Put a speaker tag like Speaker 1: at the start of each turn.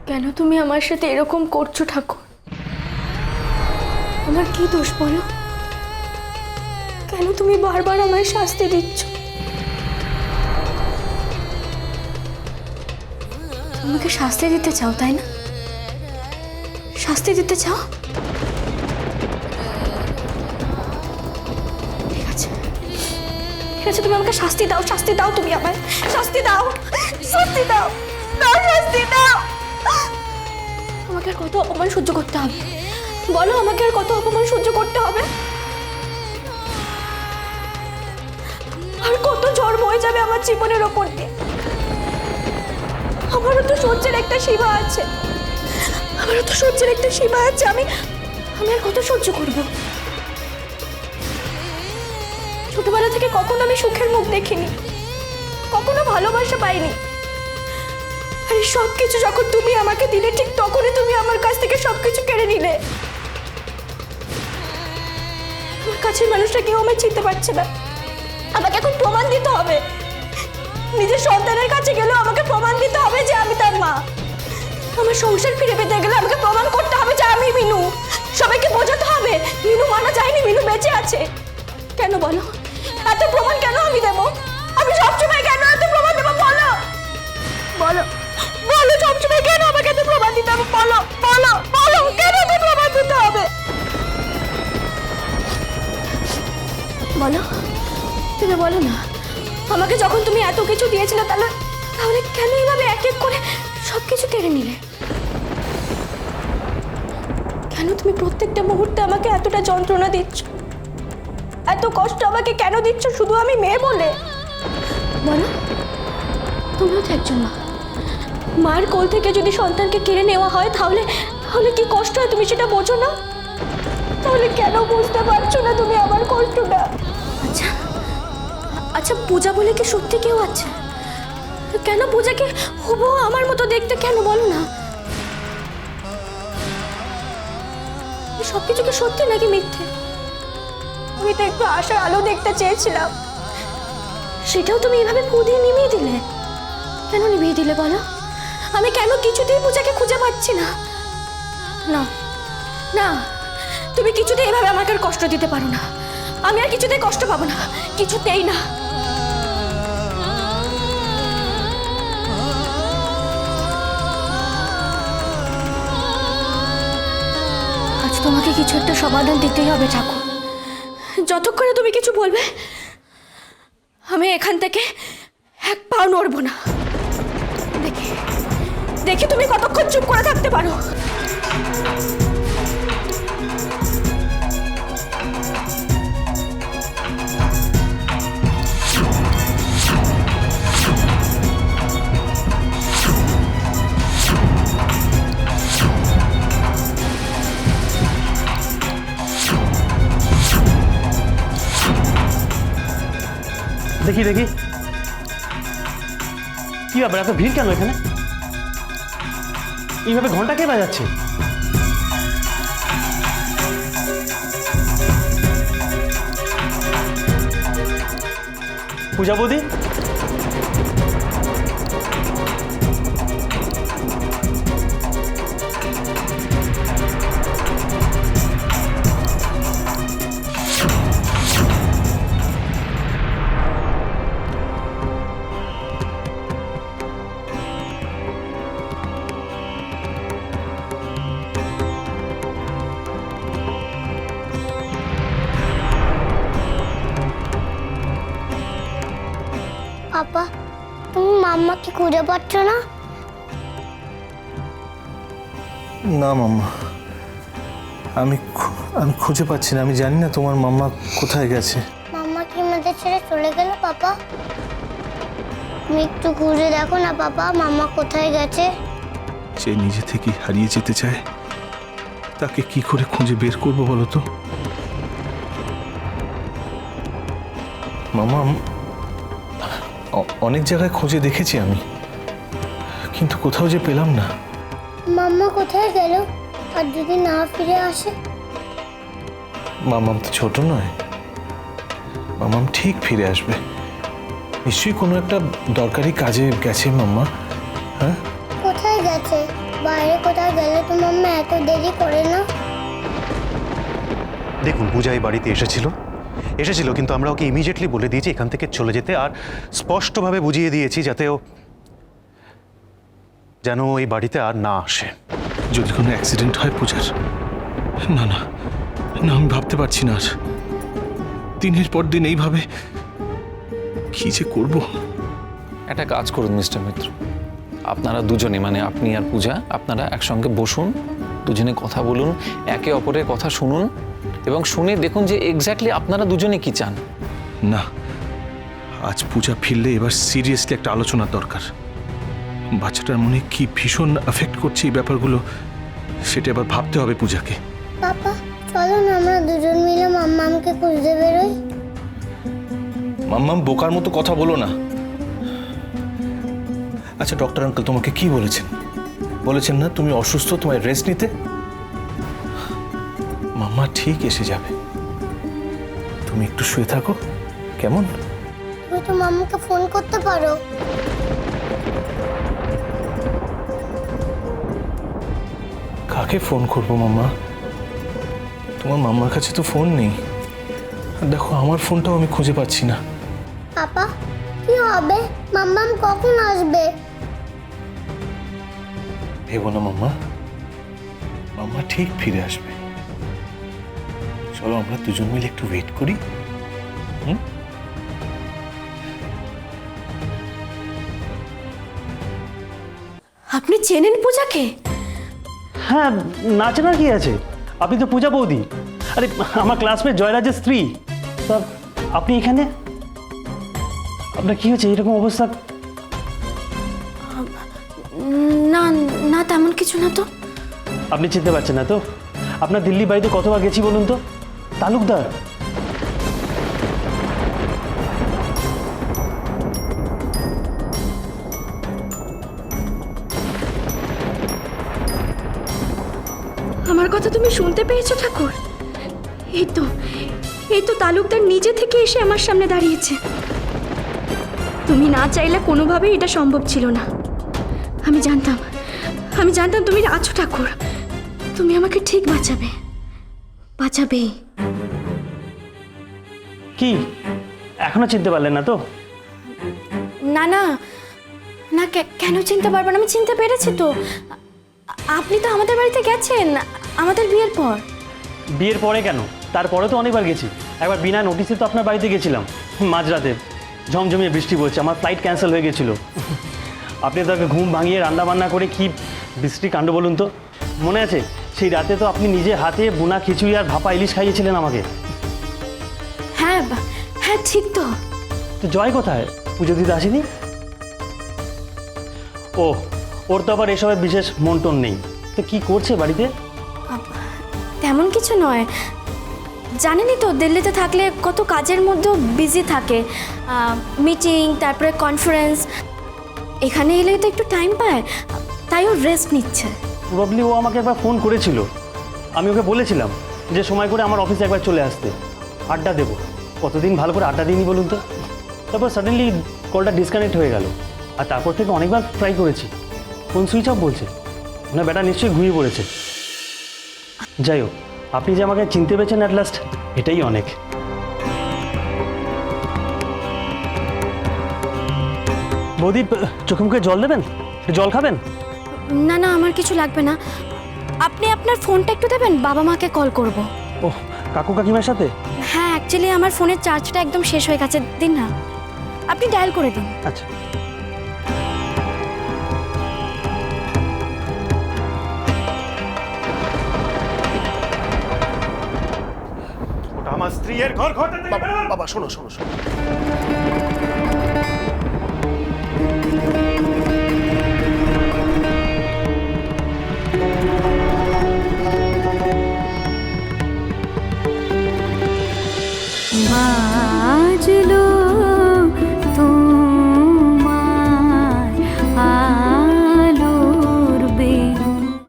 Speaker 1: কেন তুমি আমার সাথে এরকম করছো ঠাকুর? আমার কি দোষ বলো? কেন তুমি বারবার আমায় শাস্তি দিচ্ছ? তোমাকে শাস্তি দিতে চাও তাই না? শাস্তি দিতে চাও? ঠিক আছে, ঠিক আছে, তুমি আমাকে শাস্তি দাও, শাস্তি দাও, তুমি আমায় শাস্তি দাও, শাস্তি দাও, দাও শাস্তি দাও। আমাকে আর কত অপমান সহ্য করতে হবে বলো? আমাকে আর কত অপমান সহ্য করতে হবে? আর কত ঝড় বয়ে যাবে আমার জীবনের ওপর দিয়ে? আমারও তো সহ্যের একটা সীমা আছে, আমারও তো সহ্যের একটা সীমা আছে। আমি আর কত সহ্য করব? ছোটবেলা থেকে কখনো আমি সুখের মুখ দেখিনি, কখনো ভালোবাসা পাইনি। আর এই সবকিছু যখন তুমি আমাকে দিলে, ঠিক তখনই তুমি আমার কাছ থেকে সবকিছু কেড়ে নিলে। আমার কাছের মানুষটা কেউ আমায় চিনতে পারছে না। আমাকে এখন প্রমাণ দিতে হবে, নিজের সন্তানের কাছে গেলেও আমাকে প্রমাণ দিতে হবে যে আমি তার মা। আমার সংসার ফিরে পেতে গেলে আমাকে প্রমাণ করতে হবে যে আমি মিনু। সবাইকে বোঝাতে হবে মিনু মারা যায়নি, মিনু বেঁচে আছে। কেন বলো? এত প্রমাণ কেন আমি দেবো? আমি সবসময় কেন এত প্রমাণ দেবো? বলো বলো বলো, সবসময় কেন আমাকে এত প্রমাণ দিতে হবে? বলো বলো বলো, কেন এত প্রমাণ দিতে হবে? বলো, তুমি বলো না। আমাকে যখন তুমি এত কিছু দিয়েছিলে, তাহলে কেন এইভাবে এক এক করে সবকিছু কেড়ে নিলে? কেন তুমি প্রত্যেকটা মুহূর্তে আমাকে এতটা যন্ত্রণা দিচ্ছ, এত কষ্ট আমাকে কেন দিচ্ছ শুধু আমি মেয়ে বলে? বলো, তুমিও তো একজন মা। মায়ের কোল থেকে যদি সন্তানকে কেড়ে নেওয়া হয় তাহলে কি কষ্ট হয় তুমি সেটা বোঝো না? তাহলে কেন বুঝতে পারছো না তুমি আমার কষ্টটা? আচ্ছা আচ্ছা, পূজা বলে কি সত্যি কেউ আছে? কেন পূজাকে হুবহু আমার মতো দেখতে কেন বলো না? সবকিছু কি সত্যি নাকি মিথ্যে? আমি তো একটু আশার আলো দেখতে চেয়েছিলাম, সেটাও তুমি এভাবে পুদিয়ে নিভিয়ে দিলে। কেন নিভিয়ে দিলে বলো? আমি কেন কিছুতেই পূজাকে খুঁজে পাচ্ছি না? না না, তুমি কিছুতেই এভাবে আমাকে আর কষ্ট দিতে পারো না। আমি আর কিছুতেই কষ্ট পাবো না, কিছুতেই না। আজ তোমাকে কিছু একটা সমাধান দিতেই হবে ঠাকুর। যতক্ষণে তুমি কিছু বলবে আমি এখান থেকে এক পাও নড়বো না। দেখি দেখি তুমি কতক্ষণ চুপ করে থাকতে পারো।
Speaker 2: দেখি দেখি কি ব্যাপার, এত ভিড় কেন এখানে? এইভাবে ঘন্টা কে বাজাচ্ছে? পূজা বৌদি,
Speaker 3: পাপা, তুমি মাম্মাকে খুঁজে পাচ্ছ না?
Speaker 4: না মাম্মা, আমি খুঁজে পাচ্ছি না। আমি জানি না তোমার মাম্মা কোথায় গেছে।
Speaker 3: মাম্মা কি আমাদের ছেড়ে চলে গেল পাপা? তুমি একটু খুঁজে দেখো না পাপা, মাম্মা কোথায় গেছে?
Speaker 5: সে নিজে থেকে হারিয়ে যেতে চায়, তাকে কি করে খুঁজে বের করবো বলো তো?
Speaker 4: মাম্মা, অনেক জায়গায় খুঁজে দেখেছি আমি, কিন্তু কোথাও যে পেলাম না।
Speaker 3: মাম্মা কোথায় গেল? আর যদি না ফিরে আসে?
Speaker 4: মাম্মাম তো ছোট নয়, মাম্মাম ঠিক ফিরে আসবে। নিশ্চয়ই কোনো একটা দরকারি কাজে গেছে মাম্মা। হ্যাঁ,
Speaker 3: কোথায় গেছে? বাইরে কোথাও গেলে তো মাম্মা এত দেরি করে না।
Speaker 2: দেখুন পূজা এই বাড়িতে এসেছিল কিন্তু আমরা ওকে ইমিডিয়েটলি বলে দিয়েছি এখান থেকে চলে যেতে, আর স্পষ্টভাবে বুঝিয়ে দিয়েছি যাতে ও যেন এই বাড়িতে আর না আসে।
Speaker 5: যদি কোনো অ্যাক্সিডেন্ট হয় পূজার, না না না, আমি ভাবতে পারছি না আর। দিনের পর দিন এইভাবে কি যে করব।
Speaker 6: একটা কাজ করুন মিস্টার মিত্র, আপনারা দুজনে মানে আপনি আর পূজা আপনারা একসঙ্গে বসুন, দুজনে কথা বলুন, একে অপরের কথা শুনুন এবং শুনে দেখুন যে এক্স্যাক্টলি আপনারা দুজনে কি চান।
Speaker 5: না, আজ পূজা ফিরলে এবার সিরিয়াসলি একটা আলোচনার দরকার। বাচ্চাটার মনে কি ভীষণ এফেক্ট করছে এই ব্যাপারগুলো, সেটা এবার ভাবতে হবে পূজাকে।
Speaker 3: পাপা চলো না আমরা দুজন মিলে মাম্মামকে খুঁজতে বেরোই।
Speaker 4: মাম্মাম বোকার মতো কথা বলো না। আচ্ছা ডক্টর আঙ্কেল তোমাকে কি বলেছেন না তুমি অসুস্থ, তোমায় রেস্ট নিতে? মাম্মা ঠিক এসে যাবে, তুমি একটু শুয়ে থাকো কেমন?
Speaker 3: তুমি তো মাম্মাকে ফোন করতে পারো।
Speaker 4: কাকে ফোন করবো মাম্মা? তোমার মাম্মার কাছে তো ফোন নেই, আর দেখো আমার ফোনটাও আমি খুঁজে পাচ্ছি না।
Speaker 3: পাপা কি হবে? মাম্মাম কখন আসবে?
Speaker 4: ভেবো না মাম্মা, মাম্মা ঠিক ফিরে আসবে। চলো আমরা দুজন মিলে একটু ওয়েট করি।
Speaker 1: আপনি চেনেন পূজাকে?
Speaker 2: হ্যাঁ, না চেনার কি আছে, আপনি তো পূজা বৌদি। আরে আমার ক্লাসমেট জয়রাজের স্ত্রী। তা আপনি এখানে, আপনার কি হয়েছে এরকম অবস্থা?
Speaker 1: না না, তেমন কিছু না তো।
Speaker 2: আপনি চিনতে পারছেন না তো? আপনার দিল্লি বাড়িতে কতবার গেছি বলুন তো? তালুকদার।
Speaker 1: আমার কথা তুমি শুনতে পেয়েছো ঠাকুর? এই তো তালুকদার নিজে থেকে এসে আমার সামনে দাঁড়িয়েছে। তুমি না চাইলে কোনোভাবেই এটা সম্ভব ছিল না। আমি জানতাম তুমি আছো ঠাকুর, তুমি আমাকে ঠিক বাঁচাবেই।
Speaker 2: কি এখনো চিনতে পারলেন না তো?
Speaker 1: না না না, কেন চিনতে পারবো না? আমি চিনতে পেরেছি তো। আপনি তো আমাদের বাড়িতে গেছেন আমাদের বিয়ের পর।
Speaker 2: বিয়ের পরে কেন, তারপরে তো অনেকবার গেছি। একবার বিনা নোটিসে তো আপনার বাড়িতে গেছিলাম মাঝরাতে, ঝমঝমিয়ে বৃষ্টি পড়ছে, আমার ফ্লাইট ক্যান্সেল হয়ে গেছিলো। আপনি তাকে ঘুম ভাঙিয়ে রান্না বান্না করে কি বৃষ্টি কাণ্ড বলুন তো। মনে আছে সেই রাতে তো আপনি নিজে হাতে বোনা খিচুড়ি আর ভাপা ইলিশ খাইয়েছিলেন আমাকে।
Speaker 1: হ্যাঁ হ্যাঁ, ঠিক তো।
Speaker 2: তো জয় কোথায়? পুজো দিতে আসেনি? ও, ওর তো আবার এসবের বিশেষ মন টন নেই। তো কি করছে বাড়িতে?
Speaker 1: তেমন কিছু নয়, জানেনই তো দিল্লিতে থাকলে কত কাজের মধ্যেও বিজি থাকে, মিটিং, তারপরে কনফারেন্স। এখানে এলেই তো একটু টাইম পায়, তাই ও রেস্ট নিচ্ছে।
Speaker 2: প্রবাবলি ও আমাকে একবার ফোন করেছিল, আমি ওকে বলেছিলাম যে সময় করে আমার অফিসে একবার চলে আসতে, আড্ডা দেবো। কতদিন ভালো করে আড্ডা দিইনি বলুন তো। তারপর সাডেনলি কলটা ডিসকানেক্ট হয়ে গেল, আর তারপর থেকে অনেকবার ট্রাই করেছি, ফোন সুইচ অফ বলছে। না, ব্যাটা নিশ্চয়ই ঘুমিয়ে পড়েছে। যাই হোক, আপনি যে আমাকে চিনতে পেরেছেন অ্যাট লাস্ট, এটাই অনেক। বৌদি, চোখে মুখে জল দেবেন? জল খাবেন?
Speaker 1: না না, আমার কিছু লাগবে না। আপনি আপনার ফোনটা একটু দেবেন, বাবা মাকে কল করব।
Speaker 2: ও, কাকু কাকিমার সাথে?
Speaker 1: হ্যাঁ, অ্যাকচুয়ালি আমার ফোনের চার্জটা একদম শেষ হয়ে গেছে, দিন না, আপনি ডায়াল করে দিন।
Speaker 2: আচ্ছা। ওটা আমার স্ত্রীর ঘর ঘর। বাবা শোনো শোনো শোনো,